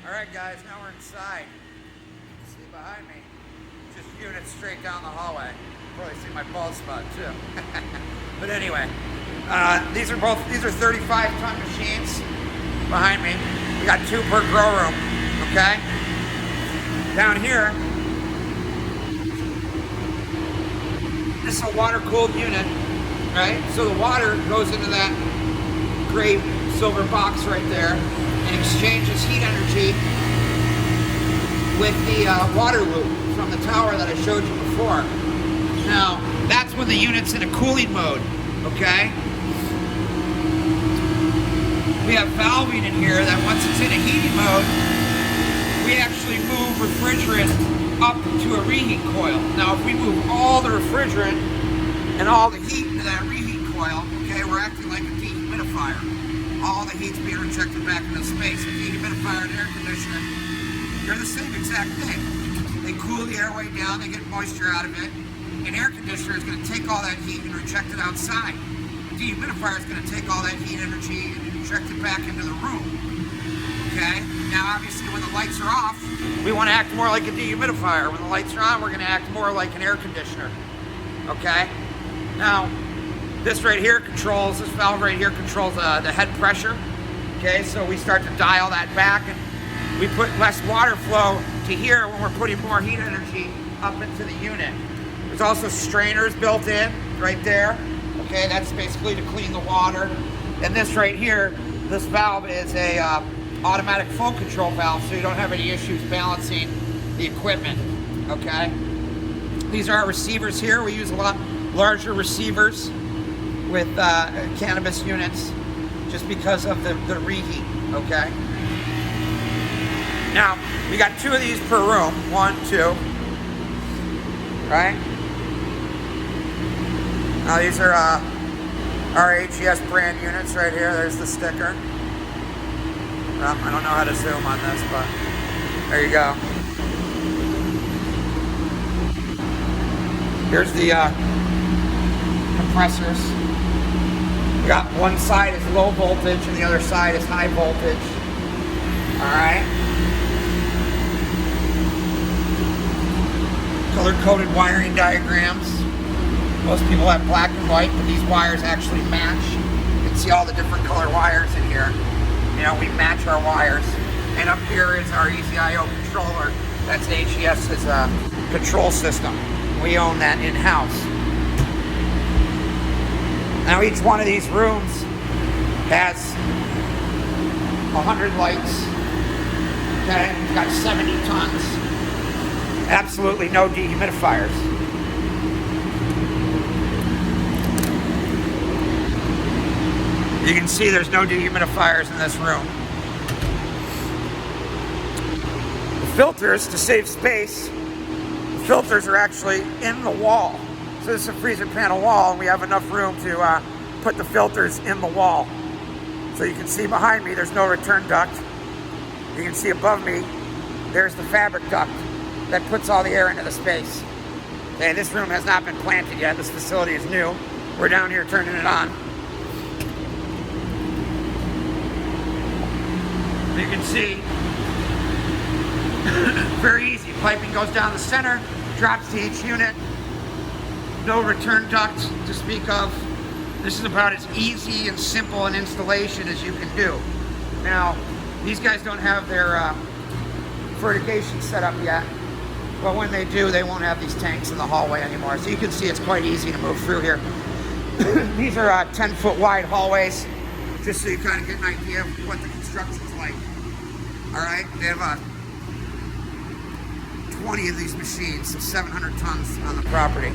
Alright guys, now we're inside. See behind me, just units straight down the hallway. Probably see my bald spot too. But anyway, these are 35-ton machines behind me. We got 2 per grow room, okay? Down here, this is a water-cooled unit, right? So the water goes into that gray silver box right there and exchanges heat energy with the water loop from the tower that I showed you before. Now, that's when the unit's in a cooling mode, okay? We have valving in here that once it's in a heating mode, we actually move refrigerant up to a reheat coil. Now, if we move all the refrigerant and all the heat into that reheat coil, okay, we're acting like a dehumidifier. All the heat's being rejected back into space. A dehumidifier and air conditioner, they're the same exact thing. They cool the airway down, they get moisture out of it. An air conditioner is going to take all that heat and reject it outside. A dehumidifier is going to take all that heat energy and inject it back into the room. Okay? Now, obviously, when the lights are off, we want to act more like a dehumidifier. When the lights are on, we're going to act more like an air conditioner. Okay? Now, this right here controls, this valve right here controls the head pressure. Okay, so we start to dial that back and we put less water flow to here when we're putting more heat energy up into the unit. There's also strainers built in right there. Okay, that's basically to clean the water. And this right here, this valve is a automatic flow control valve, so you don't have any issues balancing the equipment. Okay, these are our receivers here. We use a lot larger receivers with cannabis units just because of the reheat, okay? Now, we got 2 of these per room, 1, 2, right? Now these are our HES brand units right here. There's the sticker. I don't know how to zoom on this, but there you go. Here's the compressors. We got one side is low voltage and the other side is high voltage. Alright. Color-coded wiring diagrams. Most people have black and white, but these wires actually match. You can see all the different color wires in here. You know, we match our wires. And up here is our EZIO controller. That's HES's control system. We own that in-house. Now each one of these rooms has 100 lights. Okay, we've got 70 tons. Absolutely no dehumidifiers. You can see there's no dehumidifiers in this room. The filters, to save space, the filters are actually in the wall. So this is a freezer panel wall, and we have enough room to put the filters in the wall. So you can see behind me, there's no return duct. You can see above me, there's the fabric duct that puts all the air into the space. Okay, this room has not been planted yet. This facility is new. We're down here turning it on. You can see, very easy. Piping goes down the center, drops to each unit. No return duct to speak of. This is about as easy and simple an installation as you can do. Now, these guys don't have their fertigation set up yet, but when they do, they won't have these tanks in the hallway anymore. So you can see it's quite easy to move through here. These are 10-foot wide hallways, just so you kind of get an idea of what the construction's like. All right, they have 20 of these machines, so 700 tons on the property.